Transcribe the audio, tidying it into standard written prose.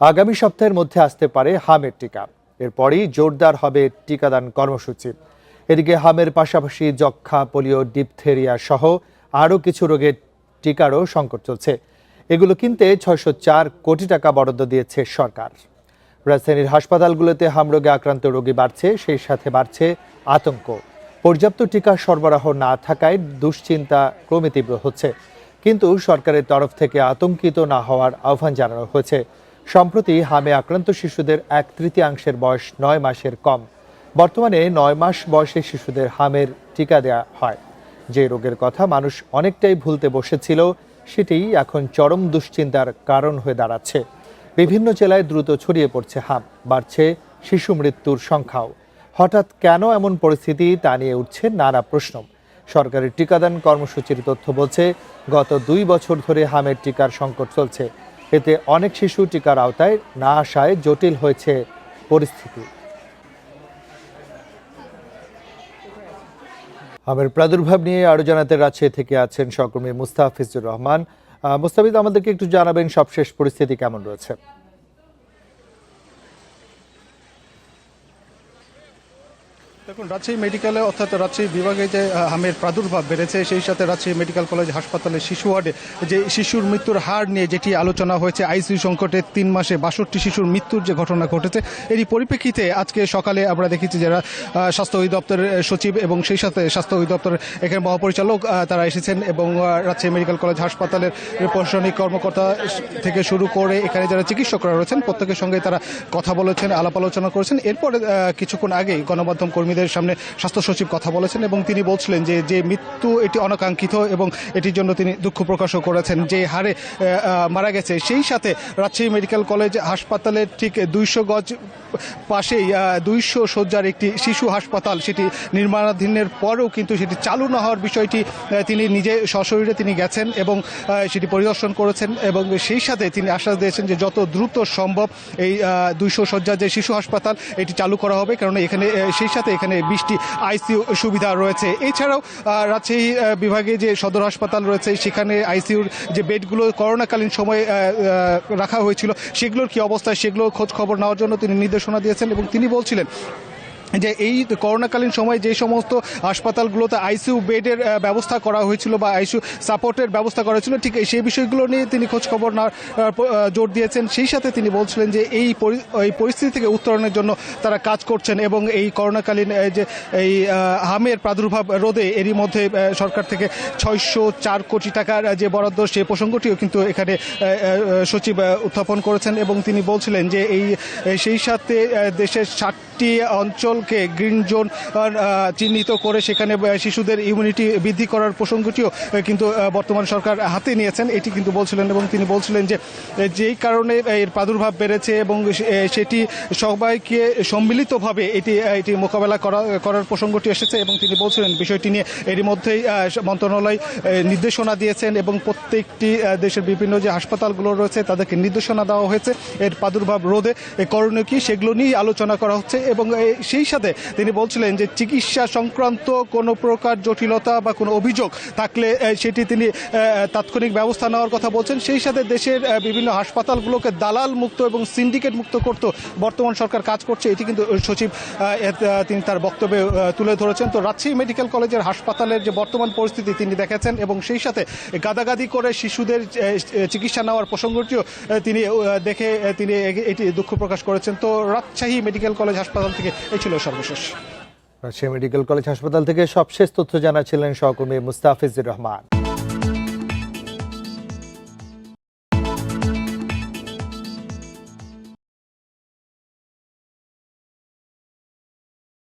আগামী সপ্তাহের মধ্যে আসতে পারে হামের টিকা। এরপরই জোরদার হবে টিকাদান কর্মসূচি। এদিকে হামের পাশাপাশি যক্ষ্মা, পোলিও, ডিপথেরিয়া সহ আরও কিছু রোগের টিকারও সংকট চলছে। এগুলো কিনতে ৬০৪ কোটি টাকা বরাদ্দ দিয়েছে সরকার। রাজধানীর হাসপাতালগুলোতে হামরোগে আক্রান্ত রোগী বাড়ছে, সেই সাথে বাড়ছে আতঙ্ক। পর্যাপ্ত টিকা সরবরাহ না থাকায় দুশ্চিন্তা ক্রমে তীব্র হচ্ছে। কিন্তু সরকারের তরফ থেকে আতঙ্কিত না হওয়ার আহ্বান জানানো হয়েছে। সম্প্রতি হামে আক্রান্ত শিশুদের 1/3 বয়স 9 মাসের কম। বর্তমানে 9 মাস বয়সী শিশুদের হামের টিকা দেওয়া হয়। যে রোগের কথা মানুষ অনেকটাই ভুলতে বসেছিল, সেটি এখন চরম দুশ্চিন্তার কারণ হয়ে দাঁড়াচ্ছে। বিভিন্ন জেলায় দ্রুত ছড়িয়ে পড়ছে হাম, বাড়ছে শিশু মৃত্যুর সংখ্যাও। হঠাৎ কেন এমন পরিস্থিতি, তা নিয়ে উঠছে নানা প্রশ্ন। সরকারের টিকাদান কর্মসূচির তথ্য বলছে, গত 2 বছর ধরে হামের টিকার সংকট চলছে। এতে অনেক শিশু টিকার আওতায় না আসায় জটিল হয়েছে পরিস্থিতি। হামের প্রাদুর্ভাব নিয়ে আরো জানাতে রাজশাহী থেকে আছেন সহকর্মী মুস্তাফিজুর রহমান। মুস্তাফিজ, আমাদেরকে একটু জানাবেন সবশেষ পরিস্থিতি কেমন রয়েছে? দেখুন, রাজশাহী মেডিকেলে অর্থাৎ রাজশাহী বিভাগে যে হামের প্রাদুর্ভাব বেড়েছে, সেই সাথে রাজশাহী মেডিকেল কলেজ হাসপাতালের শিশু ওয়ার্ডে যে শিশুর মৃত্যুর হার নিয়ে যেটি আলোচনা হয়েছে, আইসিইউ সংকটে 3 মাসে 62 শিশুর মৃত্যুর যে ঘটনা ঘটেছে, এরই পরিপ্রেক্ষিতে আজকে সকালে আমরা দেখেছি যারা স্বাস্থ্য অধিদপ্তরের সচিব এবং সেই সাথে স্বাস্থ্য অধিদপ্তরের এখানে মহাপরিচালক তারা এসেছেন এবং রাজশাহী মেডিকেল কলেজ হাসপাতালের প্রশাসনিক কর্মকর্তা থেকে শুরু করে এখানে যারা চিকিৎসকরা রয়েছেন প্রত্যেকের সঙ্গে তারা কথা বলেছেন, আলাপ আলোচনা করেছেন। এরপরে কিছুক্ষণ আগেই গণমাধ্যম কর্মীদের সামনে স্বাস্থ্য সচিব কথা বলেছেন এবং তিনি বলছিলেন যে মৃত্যু এটি অনাকাঙ্ক্ষিত এবং এটির জন্য তিনি দুঃখ প্রকাশও করেছেন। যে হারে মারা গেছে, সেই সাথে রাজশাহী মেডিকেল কলেজ হাসপাতালের ঠিক 200 গজ পাশেই 200 শয্যার একটি শিশু হাসপাতাল, সেটি নির্মাণাধীনের পরেও কিন্তু সেটি চালু না হওয়ার বিষয়টি তিনি নিজে সশরীরে তিনি গেছেন এবং সেটি পরিদর্শন করেছেন এবং সেই সাথে তিনি আশ্বাস দিয়েছেন যে যত দ্রুত সম্ভব এই 200 শয্যার যে শিশু হাসপাতাল এটি চালু করা হবে, কারণ এখানে সেই সাথে এখানে 20টি আইসিইউ সুবিধা রয়েছে। এছাড়াও রাজশাহী বিভাগে যে সদর হাসপাতাল রয়েছে, সেখানে আইসিইউর যে বেডগুলো করোনাকালীন সময়ে রাখা হয়েছিল, সেগুলোর কি অবস্থা, সেগুলোর খোঁজ খবর নেওয়ার জন্য তিনি নির্দেশনা দিয়েছেন এবং তিনি বলছিলেন যে এই করোনাকালীন সময় যে সমস্ত হাসপাতালগুলোতে আইসিইউ বেডের ব্যবস্থা করা হয়েছিল বা আইসিইউ সাপোর্টের ব্যবস্থা করা হয়েছিল, ঠিক সেই বিষয়গুলো নিয়ে তিনি খোঁজখবর না জোর দিয়েছেন। সেই সাথে তিনি বলছিলেন যে এই পরিস্থিতি থেকে উত্তরণের জন্য তারা কাজ করছেন এবং এই করোনাকালীন যে এই হামের প্রাদুর্ভাব রোধে এরই মধ্যে সরকার থেকে ৬০৪ কোটি টাকার যে বরাদ্দ, সেই প্রসঙ্গটিও কিন্তু এখানে সচিব উত্থাপন করেছেন এবং তিনি বলছিলেন যে সেই সাথে দেশের 60টি অঞ্চল গ্রিন জোন চিহ্নিত করে সেখানে শিশুদের ইমিউনিটি বৃদ্ধি করার প্রসঙ্গটিও কিন্তু বর্তমান সরকার হাতে নিয়েছেন, এটি কিন্তু বলছিলেন এবং তিনি বলছিলেন যে যেই কারণে এর প্রাদুর্ভাব বেড়েছে এবং সেটি সবাইকে সম্মিলিতভাবে এটি মোকাবেলা করার প্রসঙ্গটি এসেছে এবং তিনি বলছিলেন বিষয়টি নিয়ে এরই মধ্যেই মন্ত্রণালয় নির্দেশনা দিয়েছেন এবং প্রত্যেকটি দেশের বিভিন্ন যে হাসপাতালগুলো রয়েছে তাদেরকে নির্দেশনা দেওয়া হয়েছে এর প্রাদুর্ভাব রোধে করণীয় কি সেগুলো নিয়ে আলোচনা করা হচ্ছে। এবং সেই সাথে তিনি বলছিলেন যে চিকিৎসা সংক্রান্ত কোনো প্রকার জটিলতা বা কোনো অভিযোগ থাকলে সেটি তিনি তাৎক্ষণিক ব্যবস্থা নেওয়ার কথা বলছেন। সেই সাথে দেশের বিভিন্ন হাসপাতালগুলোকে দালাল মুক্ত এবং সিন্ডিকেট মুক্ত করতে বর্তমান সরকার কাজ করছে, এটি কিন্তু সচিব তিনি তার বক্তব্যে তুলে ধরেছেন। তো রাজশাহী মেডিকেল কলেজের হাসপাতালের যে বর্তমান পরিস্থিতি তিনি দেখেছেন এবং সেই সাথে গাদাগাদি করে শিশুদের চিকিৎসা নেওয়ার প্রসঙ্গটিও তিনি দেখে তিনি এটি দুঃখ প্রকাশ করেছেন। তো রাজশাহী মেডিকেল কলেজ হাসপাতাল থেকে এই ছিল সর্বশেষ। রাজশাহী মেডিকেল কলেজ হাসপাতাল থেকে সবশেষ তথ্য জানাচ্ছিলেন সহকর্মী মুস্তাফিজুর রহমান।